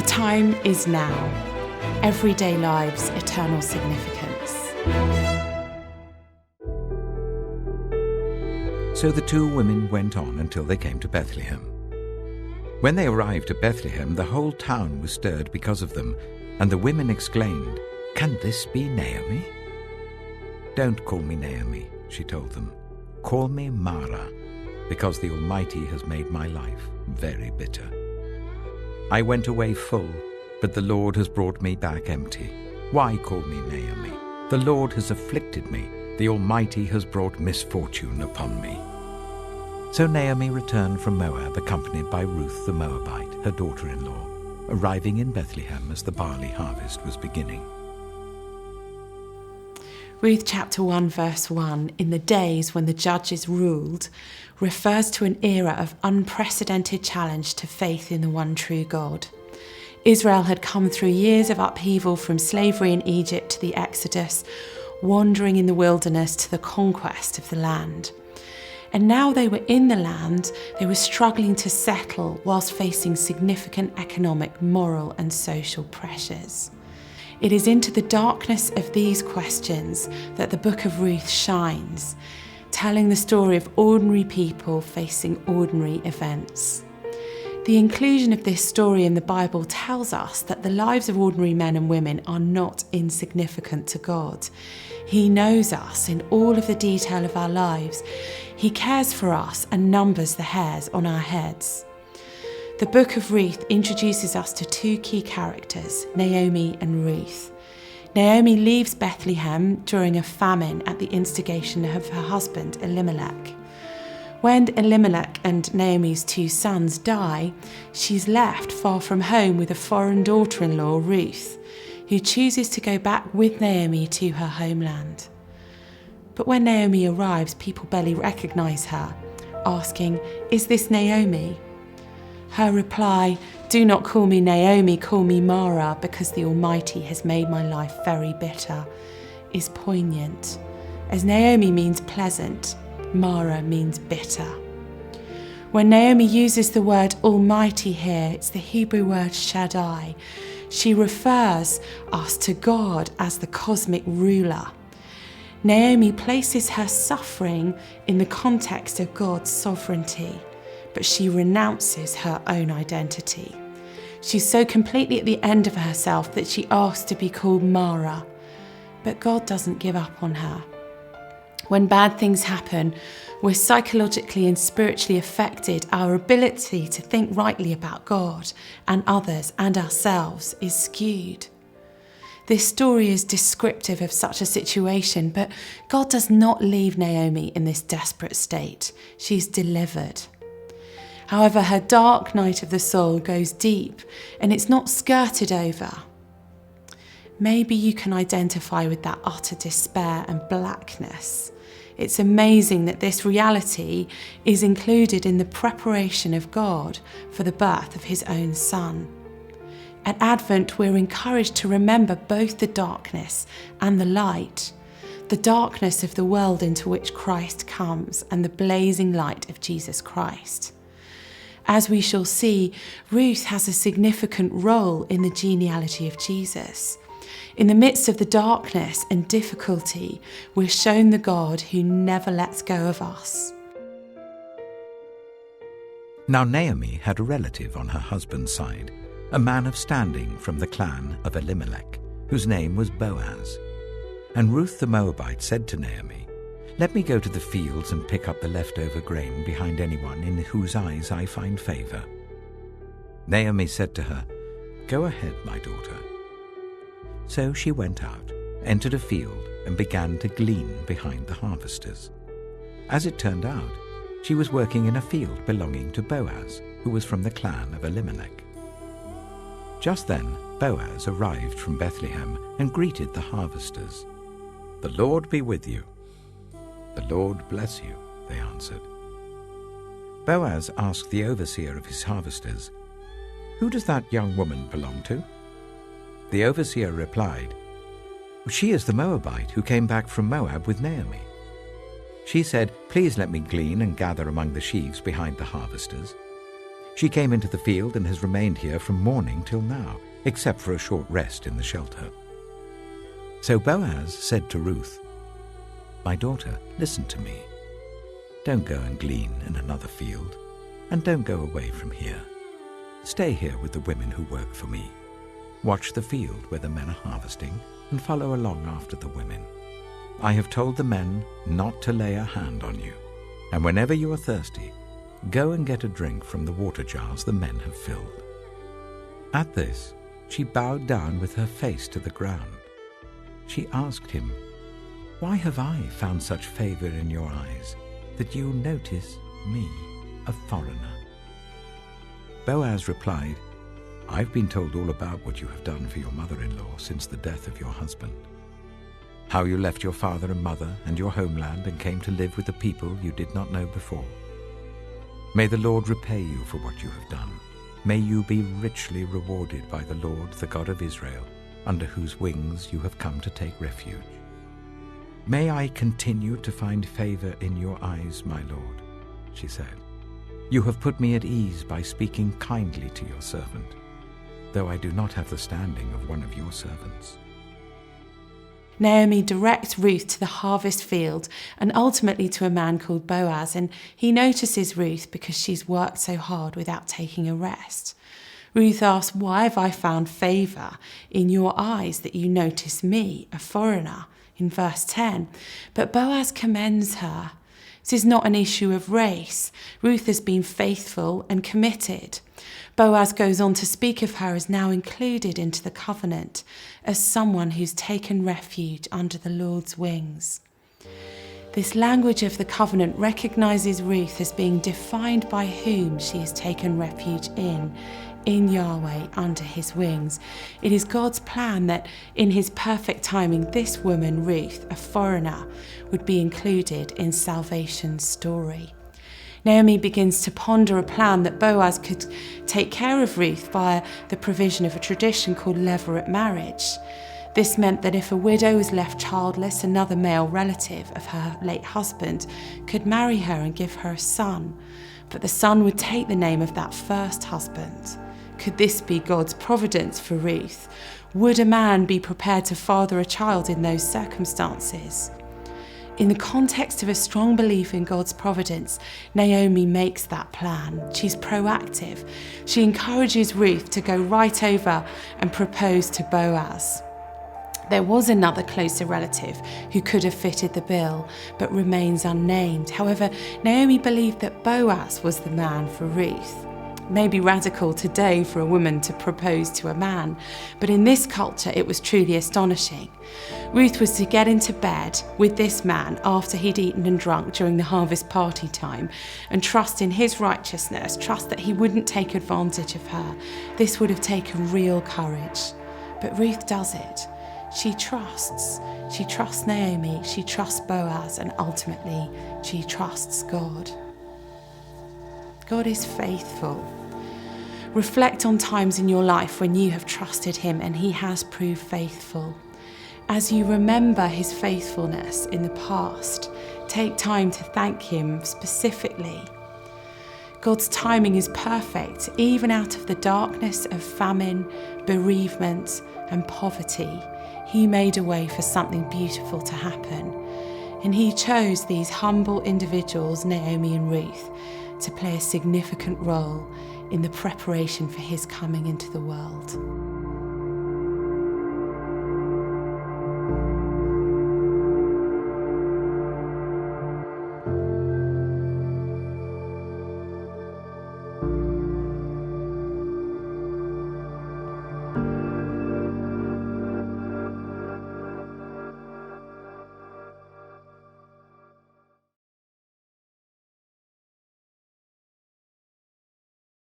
time is now. Everyday lives, eternal significance. So the two women went on until they came to Bethlehem. When they arrived at Bethlehem, the whole town was stirred because of them, and the women exclaimed, "Can this be Naomi?" "Don't call me Naomi," she told them. "Call me Mara, because the Almighty has made my life very bitter. I went away full, but the Lord has brought me back empty. Why call me Naomi? The Lord has afflicted me. The Almighty has brought misfortune upon me." So Naomi returned from Moab, accompanied by Ruth the Moabite, her daughter-in-law, arriving in Bethlehem as the barley harvest was beginning. Ruth chapter 1 verse 1, in the days when the judges ruled, refers to an era of unprecedented challenge to faith in the one true God. Israel had come through years of upheaval from slavery in Egypt to the Exodus, wandering in the wilderness to the conquest of the land. And now they were in the land, they were struggling to settle whilst facing significant economic, moral and social pressures. It is into the darkness of these questions that the book of Ruth shines, telling the story of ordinary people facing ordinary events. The inclusion of this story in the Bible tells us that the lives of ordinary men and women are not insignificant to God. He knows us in all of the detail of our lives. He cares for us and numbers the hairs on our heads. The book of Ruth introduces us to two key characters, Naomi and Ruth. Naomi leaves Bethlehem during a famine at the instigation of her husband, Elimelech. When Elimelech and Naomi's two sons die, she's left far from home with a foreign daughter-in-law, Ruth, who chooses to go back with Naomi to her homeland. But when Naomi arrives, people barely recognise her, asking, "Is this Naomi?" Her reply, "Do not call me Naomi, call me Mara, because the Almighty has made my life very bitter," is poignant. As Naomi means pleasant, Mara means bitter. When Naomi uses the word Almighty here, it's the Hebrew word Shaddai. She refers us to God as the cosmic ruler. Naomi places her suffering in the context of God's sovereignty, but she renounces her own identity. She's so completely at the end of herself that she asks to be called Mara, but God doesn't give up on her. When bad things happen, we're psychologically and spiritually affected. Our ability to think rightly about God and others and ourselves is skewed. This story is descriptive of such a situation, but God does not leave Naomi in this desperate state. She's delivered. However, her dark night of the soul goes deep, and it's not skirted over. Maybe you can identify with that utter despair and blackness. It's amazing that this reality is included in the preparation of God for the birth of his own Son. At Advent, we're encouraged to remember both the darkness and the light, the darkness of the world into which Christ comes and the blazing light of Jesus Christ. As we shall see, Ruth has a significant role in the genealogy of Jesus. In the midst of the darkness and difficulty, we're shown the God who never lets go of us. Now Naomi had a relative on her husband's side, a man of standing from the clan of Elimelech, whose name was Boaz. And Ruth the Moabite said to Naomi, "Let me go to the fields and pick up the leftover grain behind anyone in whose eyes I find favour." Naomi said to her, "Go ahead, my daughter." So she went out, entered a field, and began to glean behind the harvesters. As it turned out, she was working in a field belonging to Boaz, who was from the clan of Elimelech. Just then, Boaz arrived from Bethlehem and greeted the harvesters. "The Lord be with you." "The Lord bless you," they answered. Boaz asked the overseer of his harvesters, "Who does that young woman belong to?" The overseer replied, "She is the Moabite who came back from Moab with Naomi. She said, 'Please let me glean and gather among the sheaves behind the harvesters.' She came into the field and has remained here from morning till now, except for a short rest in the shelter." So Boaz said to Ruth, "My daughter, listen to me. Don't go and glean in another field, and don't go away from here. Stay here with the women who work for me. Watch the field where the men are harvesting, and follow along after the women. I have told the men not to lay a hand on you, and whenever you are thirsty, go and get a drink from the water jars the men have filled." At this, she bowed down with her face to the ground. She asked him, "Why have I found such favor in your eyes, that you notice me, a foreigner?" Boaz replied, "I've been told all about what you have done for your mother-in-law since the death of your husband. How you left your father and mother and your homeland and came to live with a people you did not know before. May the Lord repay you for what you have done. May you be richly rewarded by the Lord, the God of Israel, under whose wings you have come to take refuge. May I continue to find favor in your eyes, my Lord," she said. "You have put me at ease by speaking kindly to your servant, though I do not have the standing of one of your servants." Naomi directs Ruth to the harvest field and ultimately to a man called Boaz, and he notices Ruth because she's worked so hard without taking a rest. Ruth asks, "Why have I found favour in your eyes that you notice me, a foreigner?" in verse 10. But Boaz commends her. This is not an issue of race. Ruth has been faithful and committed. Boaz goes on to speak of her as now included into the covenant, as someone who's taken refuge under the Lord's wings. This language of the covenant recognises Ruth as being defined by whom she has taken refuge in Yahweh, under his wings. It is God's plan that in his perfect timing, this woman, Ruth, a foreigner, would be included in salvation's story. Naomi begins to ponder a plan that Boaz could take care of Ruth via the provision of a tradition called levirate marriage. This meant that if a widow was left childless, another male relative of her late husband could marry her and give her a son, but the son would take the name of that first husband. Could this be God's providence for Ruth? Would a man be prepared to father a child in those circumstances? In the context of a strong belief in God's providence, Naomi makes that plan. She's proactive. She encourages Ruth to go right over and propose to Boaz. There was another closer relative who could have fitted the bill, but remains unnamed. However, Naomi believed that Boaz was the man for Ruth. Maybe radical today for a woman to propose to a man, but in this culture it was truly astonishing. Ruth was to get into bed with this man after he'd eaten and drunk during the harvest party time and trust in his righteousness, trust that he wouldn't take advantage of her. This would have taken real courage. But Ruth does it. She trusts. She trusts Naomi, she trusts Boaz, and ultimately she trusts God. God is faithful. Reflect on times in your life when you have trusted him and he has proved faithful. As you remember his faithfulness in the past, take time to thank him specifically. God's timing is perfect, even out of the darkness of famine, bereavement, and poverty. He made a way for something beautiful to happen. And he chose these humble individuals, Naomi and Ruth, to play a significant role in the preparation for his coming into the world.